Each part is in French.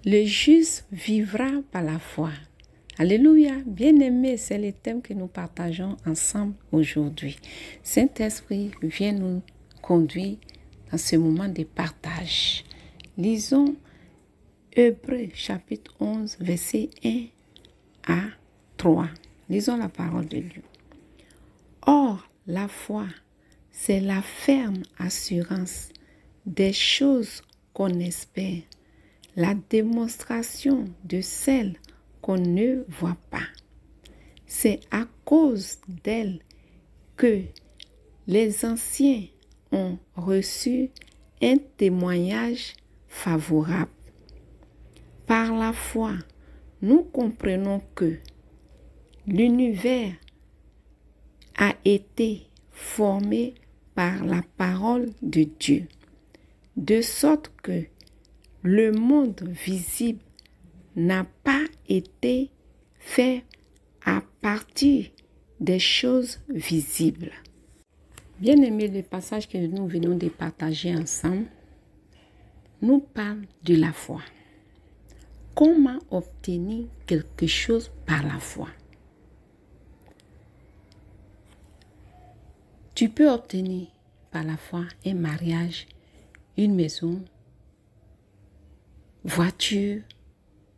Le juste vivra par la foi. Alléluia. Bien-aimés, c'est le thème que nous partageons ensemble aujourd'hui. Saint-Esprit vient nous conduire dans ce moment de partage. Lisons Hébreux chapitre 11, versets 1 à 3. Lisons la parole de Dieu. Or, la foi, c'est la ferme assurance des choses qu'on espère, la démonstration de celles qu'on ne voit pas. C'est à cause d'elle que les anciens ont reçu un témoignage favorable. Par la foi, nous comprenons que l'univers a été formé par la parole de Dieu, de sorte que le monde visible n'a pas été fait à partir des choses visibles. Bien aimé, le passage que nous venons de partager ensemble nous parle de la foi. Comment obtenir quelque chose par la foi? Tu peux obtenir par la foi un mariage, une maison, voiture.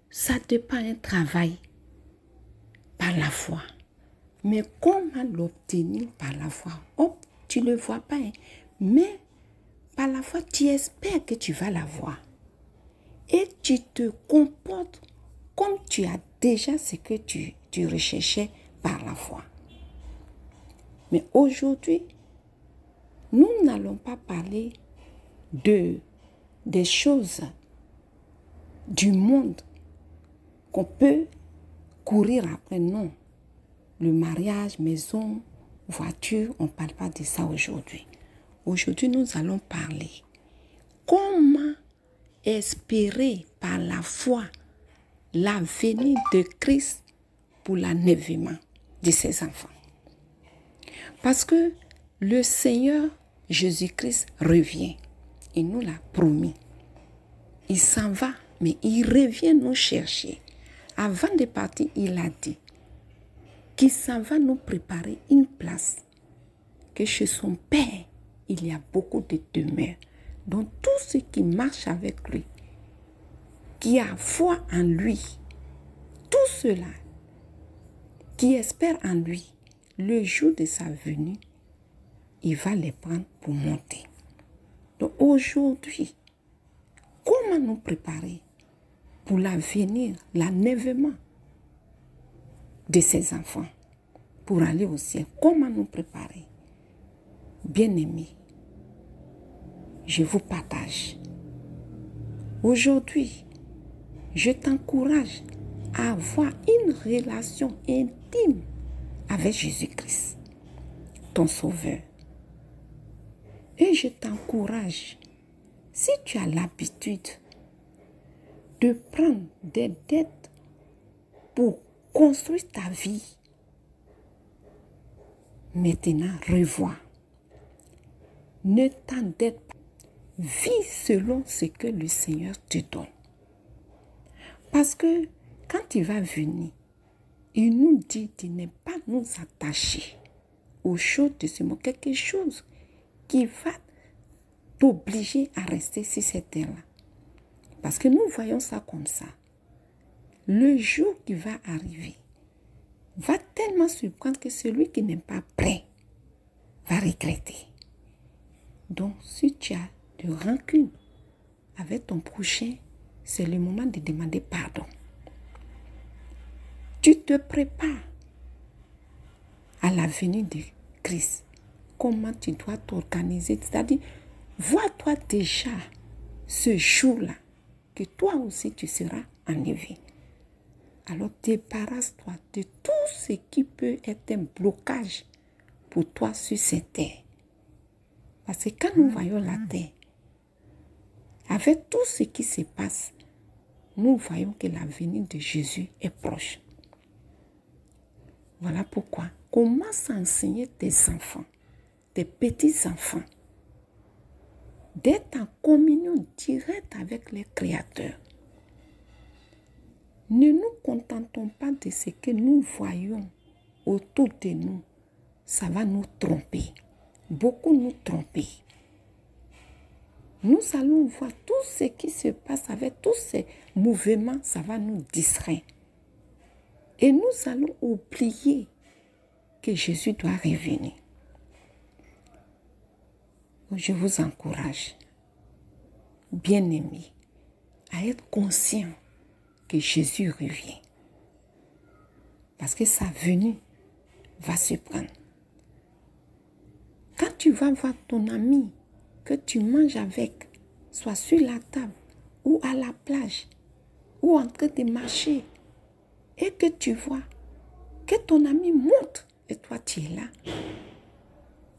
Ça dépend un travail par la foi. Mais comment l'obtenir par la foi? Oh, tu ne le vois pas, hein? Mais par la foi, tu espères que tu vas l'avoir. Et tu te comportes comme tu as déjà ce que tu recherchais par la foi. Mais aujourd'hui, nous n'allons pas parler des choses du monde qu'on peut courir après. Non. Le mariage, maison, voiture, on ne parle pas de ça aujourd'hui. Aujourd'hui, nous allons parler comment espérer par la foi la venue de Christ pour l'enlèvement de ses enfants. Parce que le Seigneur Jésus-Christ revient. Il nous l'a promis. Il s'en va, mais il revient nous chercher. Avant de partir, il a dit qu'il s'en va nous préparer une place. Que chez son Père, il y a beaucoup de demeures. Donc tous ceux qui marchent avec lui, qui a foi en lui, tous ceux-là qui espèrent en lui, le jour de sa venue, il va les prendre pour monter. Donc aujourd'hui, comment nous préparer pour l'avenir, l'enlèvement de ses enfants, pour aller au ciel? Comment nous préparer? Bien-aimés, je vous partage. Aujourd'hui, je t'encourage à avoir une relation intime avec Jésus-Christ, ton Sauveur. Et je t'encourage, si tu as l'habitude de prendre des dettes pour construire ta vie, maintenant revois. Ne t'endette pas. Vis selon ce que le Seigneur te donne. Parce que quand il va venir, il nous dit de ne pas nous attacher aux choses de ce monde, quelque chose qui va t'obliger à rester sur cette terre-là. Parce que nous voyons ça comme ça. Le jour qui va arriver va tellement surprendre que celui qui n'est pas prêt va regretter. Donc, si tu as de rancune avec ton prochain, c'est le moment de demander pardon. Tu te prépares à la venue de Christ. Comment tu dois t'organiser? C'est-à-dire, vois-toi déjà ce jour-là, que toi aussi tu seras enlevé. Alors débarrasse-toi de tout ce qui peut être un blocage pour toi sur cette terre. Parce que quand nous voyons la terre, avec tout ce qui se passe, nous voyons que la venue de Jésus est proche. Voilà pourquoi commence à enseigner tes enfants, tes petits-enfants, d'être en communion directe avec le Créateur. Ne nous contentons pas de ce que nous voyons autour de nous. Ça va nous tromper. Beaucoup nous tromper. Nous allons voir tout ce qui se passe avec tous ces mouvements, ça va nous distraire. Et nous allons oublier que Jésus doit revenir. Je vous encourage, bien-aimés, à être conscient que Jésus revient. Parce que sa venue va se prendre. Quand tu vas voir ton ami que tu manges avec, soit sur la table ou à la plage ou en train de marcher, et que tu vois que ton ami monte et toi tu es là,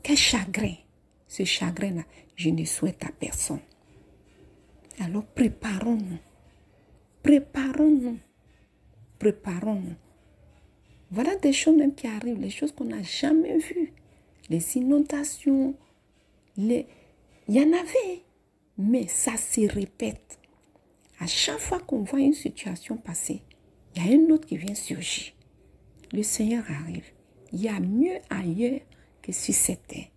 quel chagrin. Ce chagrin-là, je ne souhaite à personne. Alors préparons-nous. Préparons-nous. Préparons-nous. Voilà des choses même qui arrivent, les choses qu'on n'a jamais vues. Les inondations, il y en avait, mais ça se répète. À chaque fois qu'on voit une situation passer, il y a un autre qui vient surgir. Le Seigneur arrive. Il y a mieux ailleurs que sur cette terre.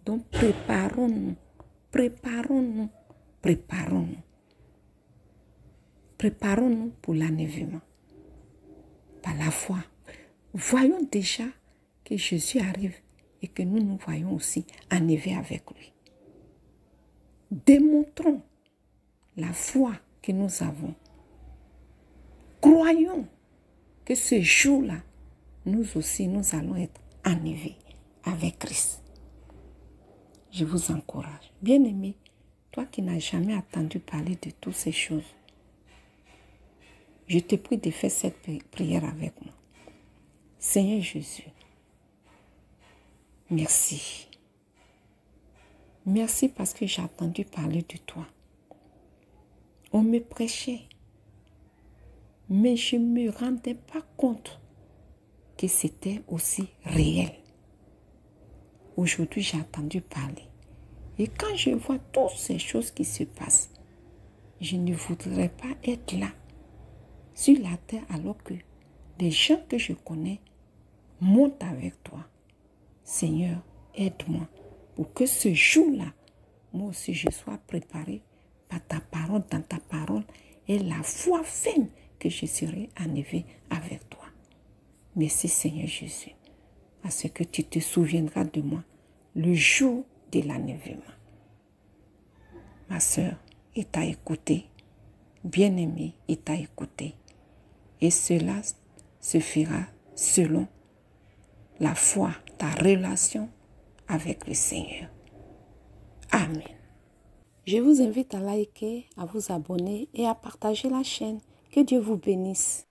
Donc préparons-nous, préparons-nous, préparons-nous. Préparons-nous pour l'enlèvement. Par la foi, voyons déjà que Jésus arrive et que nous nous voyons aussi enlevés avec lui. Démontrons la foi que nous avons. Croyons que ce jour-là, nous aussi, nous allons être enlevés avec Christ. Je vous encourage. Bien-aimé, toi qui n'as jamais entendu parler de toutes ces choses, je te prie de faire cette prière avec moi. Seigneur Jésus, merci. Merci parce que j'ai entendu parler de toi. On me prêchait, mais je ne me rendais pas compte que c'était aussi réel. Aujourd'hui, j'ai entendu parler. Et quand je vois toutes ces choses qui se passent, je ne voudrais pas être là, sur la terre, alors que les gens que je connais montent avec toi. Seigneur, aide-moi pour que ce jour-là, moi aussi, je sois préparé par ta parole, dans ta parole, et la foi ferme que je serai enlevé avec toi. Merci Seigneur Jésus, parce que tu te souviendras de moi le jour de l'enlèvement. Ma soeur, il t'a écouté, bien-aimé, il t'a écouté. Et cela se fera selon la foi, ta relation avec le Seigneur. Amen. Je vous invite à liker, à vous abonner et à partager la chaîne. Que Dieu vous bénisse.